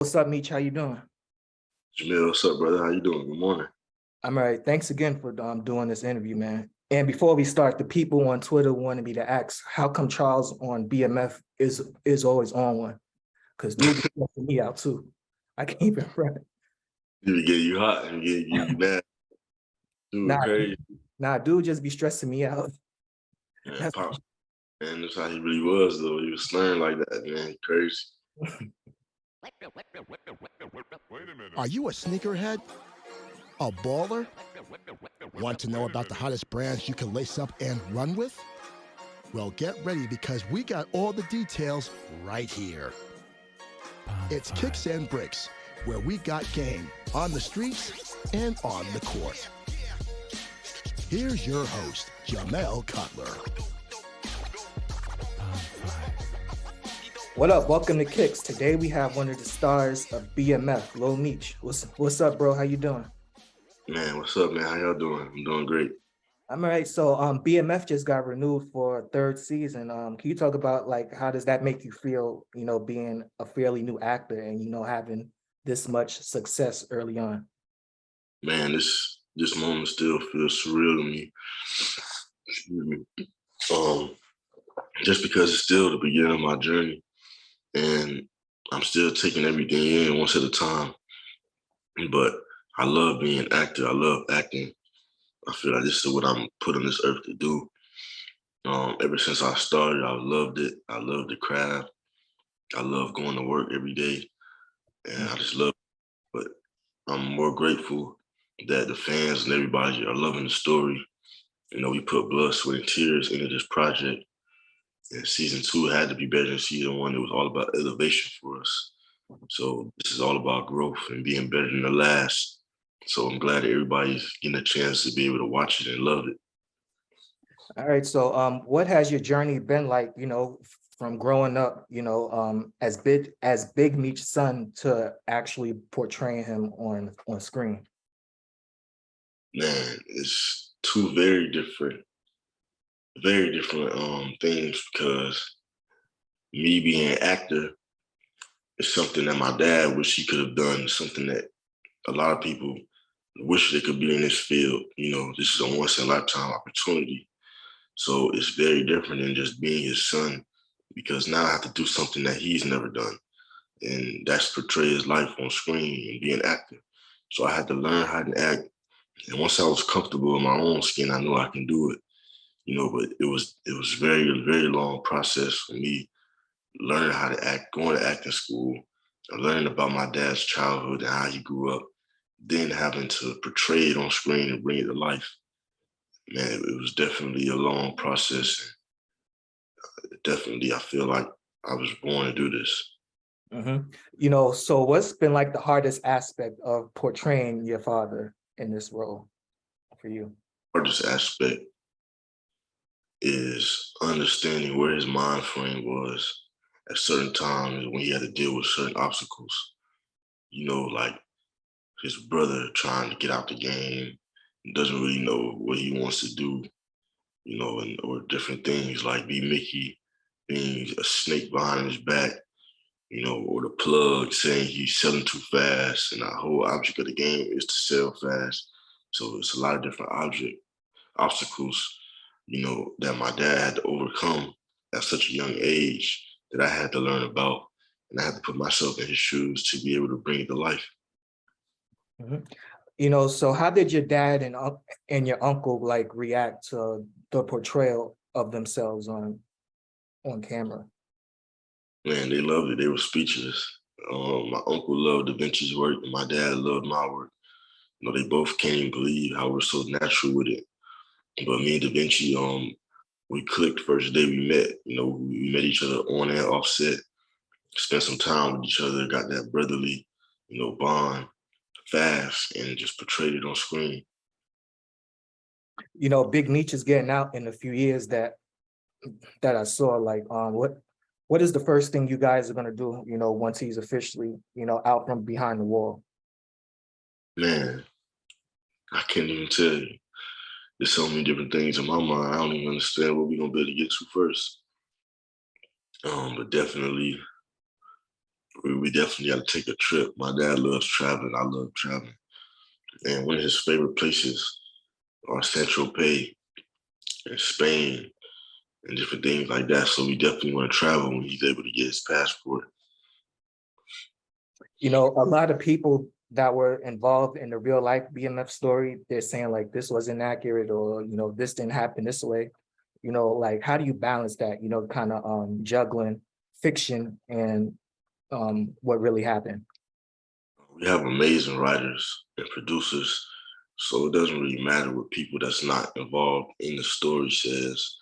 What's up, Meech? How you doing? Jamil, what's up, brother? How you doing? Good morning. I'm all right. Thanks again for doing this interview, man. And before we start, the people on Twitter wanted me to ask, how come Charles on BMF is always on one? Because dude be stressing me out too. I can't even front. You get you hot and get you mad. Dude, Nah, crazy. dude just be stressing me out. Man, That's Pops, man, that's how he really was, though. He was slurring like that, man. Crazy. Are you a sneakerhead? A baller? Want to know about the hottest brands you can lace up and run with? Well, get ready because we got all the details right here. It's Kicks and Bricks, where we got game on the streets and on the court. Here's your host, Jamel Cutler. What up? Welcome to Kicks. Today we have one of the stars of BMF, Lil Meech. What's up, bro? How you doing? Man, what's up, man? How y'all doing? I'm doing great. I'm all right. So BMF just got renewed for a third season. Can you talk about like how does that make you feel, being a fairly new actor and having this much success early on? Man, this moment still feels surreal to me. Excuse me. Just because it's still the beginning of my journey and I'm still taking everything in once at a time. But I love being an actor. I love acting. I feel like this is what I'm put on this earth to do. Ever since I started, I loved it. I love the craft. I love going to work every day, and I just love it. But I'm more grateful that the fans and everybody are loving the story. We put blood, sweat, and tears into this project, and season 2 had to be better than season 1. It was all about elevation for us. So this is all about growth and being better than the last. So I'm glad that everybody's getting a chance to be able to watch it and love it. All right. So what has your journey been like, from growing up, as Big Meech's son to actually portraying him on screen? Man, it's two very different things because me being an actor is something that my dad wish he could have done, something that a lot of people wish they could be in this field. This is a once in a lifetime opportunity. So it's very different than just being his son because now I have to do something that he's never done. And that's portray his life on screen and be an actor. So I had to learn how to act. And once I was comfortable in my own skin, I knew I can do it. But it was very, very long process for me learning how to act, going to acting school, and learning about my dad's childhood and how he grew up, then having to portray it on screen and bring it to life. Man, it was definitely a long process. Definitely, I feel like I was born to do this. So what's been like the hardest aspect of portraying your father in this role for you? Hardest aspect is understanding where his mind frame was at certain times when he had to deal with certain obstacles. Like his brother trying to get out the game, doesn't really know what he wants to do, or different things like Mickey being a snake behind his back, or the plug saying he's selling too fast, and the whole object of the game is to sell fast. So it's a lot of different obstacles, that my dad had to overcome at such a young age that I had to learn about, and I had to put myself in his shoes to be able to bring it to life. So how did your dad and your uncle like react to the portrayal of themselves on camera? Man, they loved it. They were speechless. My uncle loved Da Vinci's work, and my dad loved my work. They both can't even believe how we're so natural with it. But me and Da Vinci, we clicked first day we met. We met each other on and off set, spent some time with each other, got that brotherly, bond fast, and just portrayed it on screen. Big Meech is getting out in a few years that I saw. Like, what is the first thing you guys are gonna do? Once he's officially, out from behind the wall. Man, I can't even tell you. There's so many different things in my mind. I don't even understand what we're gonna be able to get to first. But definitely we definitely got to take a trip. My dad loves traveling. I love traveling. And one of his favorite places are Central Pay and Spain and different things like that. So we definitely want to travel when he's able to get his passport. You know, a lot of people that were involved in the real life BMF story, they're saying like this was inaccurate, or, you know, this didn't happen this way. You know, like, how do you balance that, you know, kind of juggling fiction and what really happened? We have amazing writers and producers, so it doesn't really matter what people that's not involved in the story says.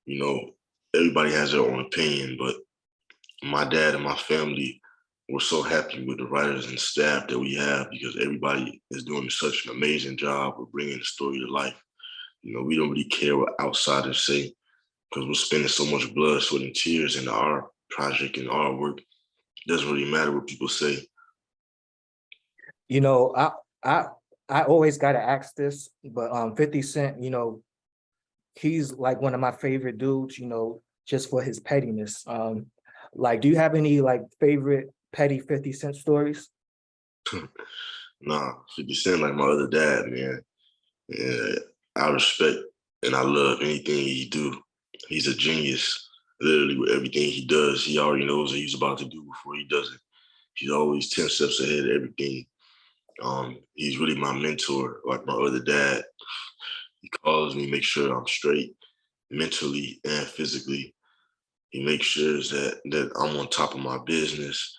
You know, everybody has their own opinion, but my dad and my family were so happy with the writers and staff that we have because everybody is doing such an amazing job of bringing the story to life. You know, we don't really care what outsiders say because we're spending so much blood, sweat, and tears into our project and our work. It doesn't really matter what people say. You know, I I always gotta ask this, but 50 Cent, you know, he's like one of my favorite dudes, you know, just for his pettiness. Like, do you have any like favorite petty 50 Cent stories? Nah, 50 Cent like my other dad, man. Yeah, I respect and I love anything he do. He's a genius. Literally with everything he does, he already knows what he's about to do before he does it. He's always 10 steps ahead of everything. He's really my mentor, like my other dad. He calls me, make sure I'm straight mentally and physically. He makes sure that I'm on top of my business.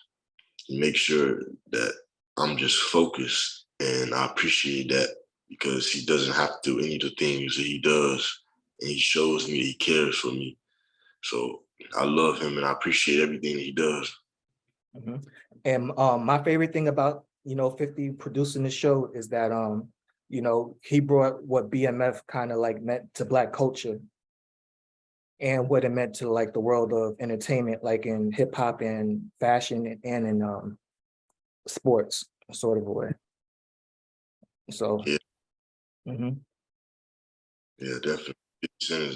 He makes sure that I'm just focused, and I appreciate that because he doesn't have to do any of the things that he does, and he shows me he cares for me. So I love him, and I appreciate everything that he does. Mhm. And my favorite thing about, you know, 50 producing the show is that you know, he brought what BMF kind of like meant to Black culture and what it meant to like the world of entertainment, like in hip hop and fashion and in sports, sort of a way. So Yeah, mhm. yeah, definitely. 50 Cent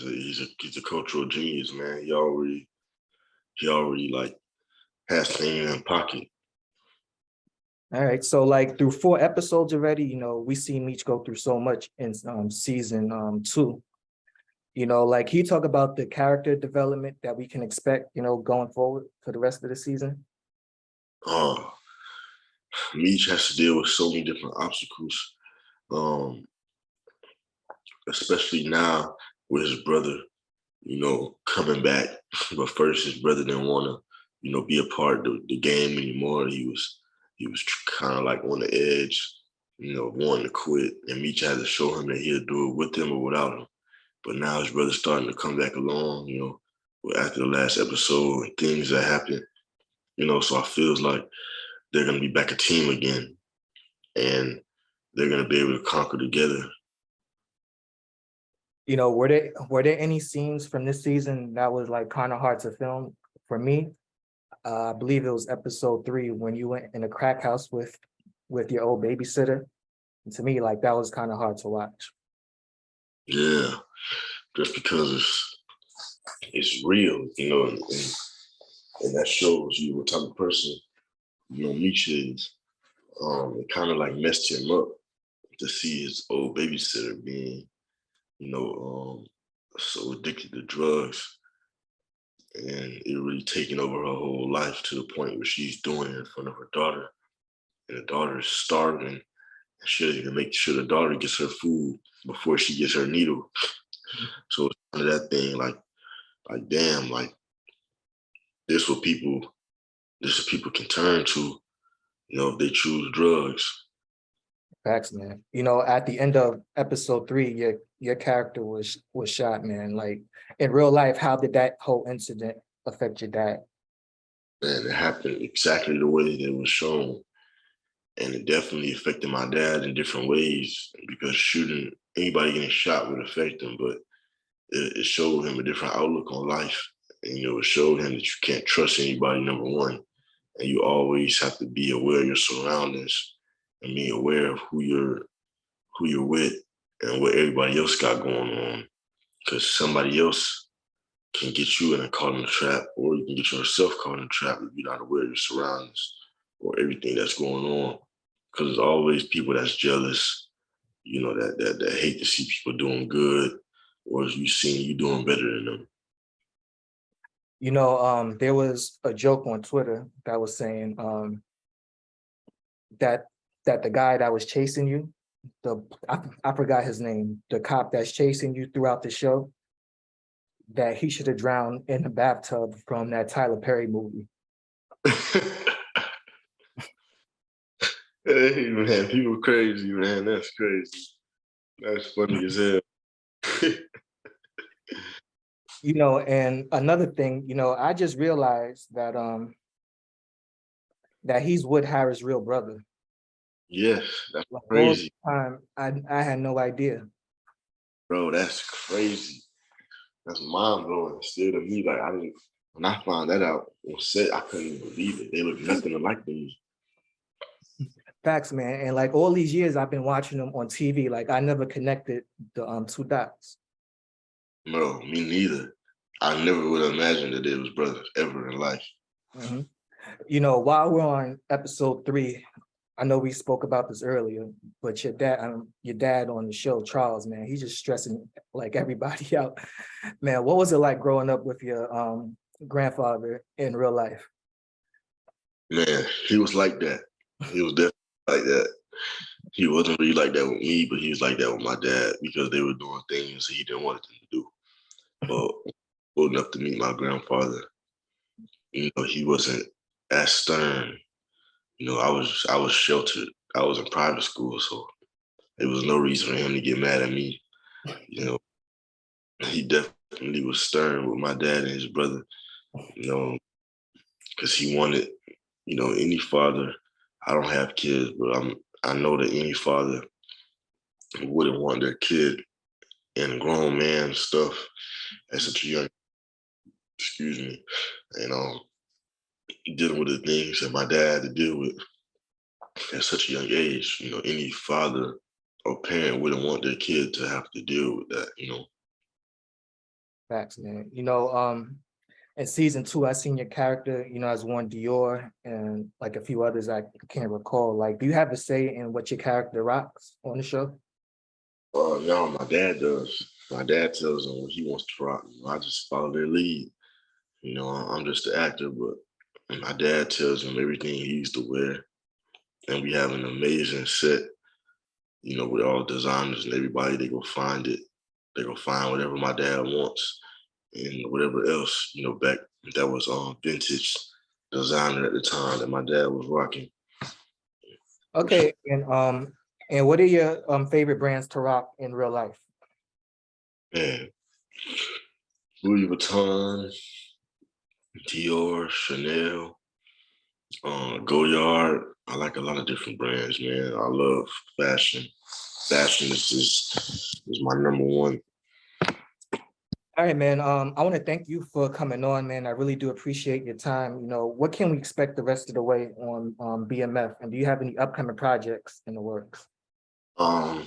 he's a cultural genius, man. He already like has things in pocket. All right. So like through 4 episodes already, you know, we see Meech go through so much in season 2. You know, like, can you talk about the character development that we can expect, you know, going forward for the rest of the season? Uh, Meech has to deal with so many different obstacles, um, especially now with his brother, coming back. But first, his brother didn't want to, be a part of the game anymore. He was kind of like on the edge, wanting to quit. And Meech had to show him that he'll do it with him or without him. But now his brother's starting to come back along, after the last episode and things that happened, so I feels like they're going to be back a team again and they're going to be able to conquer together. You know, were there any scenes from this season that was like kind of hard to film for me? I believe it was episode 3 when you went in a crack house with your old babysitter. And to me, like, that was kind of hard to watch. Yeah, just because it's real, and that shows you what type of person, Meech is. It kind of like messed him up to see his old babysitter being, so addicted to drugs and it really taking over her whole life to the point where she's doing it in front of her daughter. And the daughter is starving and she doesn't even make sure the daughter gets her food before she gets her needle. So it's kind of that thing, like damn, like this what people can turn to, if they choose drugs. Facts, man. You know, at the end of episode 3, your character was shot, man. Like, in real life, how did that whole incident affect your dad? And it happened exactly the way that it was shown. And it definitely affected my dad in different ways because shooting anybody getting shot would affect him, but it showed him a different outlook on life. And, it showed him that you can't trust anybody, number one. And you always have to be aware of your surroundings and be aware of who you're with and what everybody else got going on. Because somebody else can get you in a caught in a trap, or you can get yourself caught in a trap if you're not aware of your surroundings or everything that's going on. Because there's always people that's jealous, you know, that hate to see people doing good, or if you seen you doing better than them. You know, there was a joke on Twitter that was saying that the guy that was chasing you, I forgot his name, the cop that's chasing you throughout the show, that he should have drowned in the bathtub from that Tyler Perry movie. Hey man, people crazy, man. That's crazy. That's funny as hell. You know, and another thing, you know, I just realized that that he's Wood Harris' real brother. Yes, that's Like all crazy, the time, I had no idea. bro. That's crazy. That's mind blowing still to me. Like when I found that out on set, I couldn't even believe it. They look nothing alike to me. Facts, man. And like all these years I've been watching them on TV, like I never connected the two dots. No, me neither. I never would have imagined that they was brothers ever in life. Mhm. You know, while we're on episode 3, I know we spoke about this earlier, but your dad on the show, Charles, man, he's just stressing like everybody out. Man, what was it like growing up with your grandfather in real life? Man, he was like that. He was definitely like that. He wasn't really like that with me, but he was like that with my dad because they were doing things he didn't want them to do. But old enough to meet my grandfather, you know, he wasn't as stern. You know, I was sheltered. I was in private school, so there was no reason for him to get mad at me. You know, he definitely was stern with my dad and his brother, you know, because he wanted, you know, any father. I don't have kids, but I know that any father wouldn't want their kid and grown man stuff at such a young, excuse me, and dealing with the things that my dad had to deal with at such a young age. You know, any father or parent wouldn't want their kid to have to deal with that, you know. Facts, man. You know, in season 2, I seen your character, you know, as one Dior and like a few others I can't recall. Like, do you have a say in what your character rocks on the show? No, my dad does. My dad tells them what he wants to rock. You know, I just follow their lead. You know, I'm just the actor, but my dad tells him everything he used to wear. And we have an amazing set, you know, with all designers and everybody. They go find it. They go find whatever my dad wants and whatever else, you know, back that was vintage designer at the time that my dad was rocking. Okay, and what are your favorite brands to rock in real life? Man, Louis Vuitton, Dior, Chanel, Goyard. I like a lot of different brands, man. I love fashion. Fashion is my number one. All right, man. I want to thank you for coming on, man. I really do appreciate your time. You know, what can we expect the rest of the way on BMF? And do you have any upcoming projects in the works? I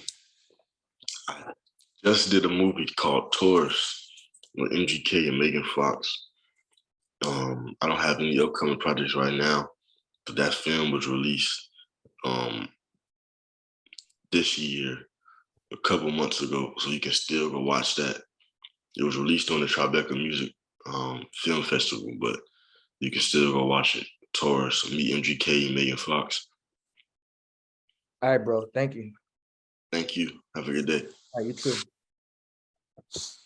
just did a movie called Taurus with MGK and Megan Fox. I don't have any upcoming projects right now, but that film was released this year, a couple months ago, so you can still go watch that. It was released on the Tribeca Music Film Festival, but you can still go watch it. Taurus, meet MGK and Megan Fox. All right, bro. Thank you. Thank you. Have a good day. All right, you too.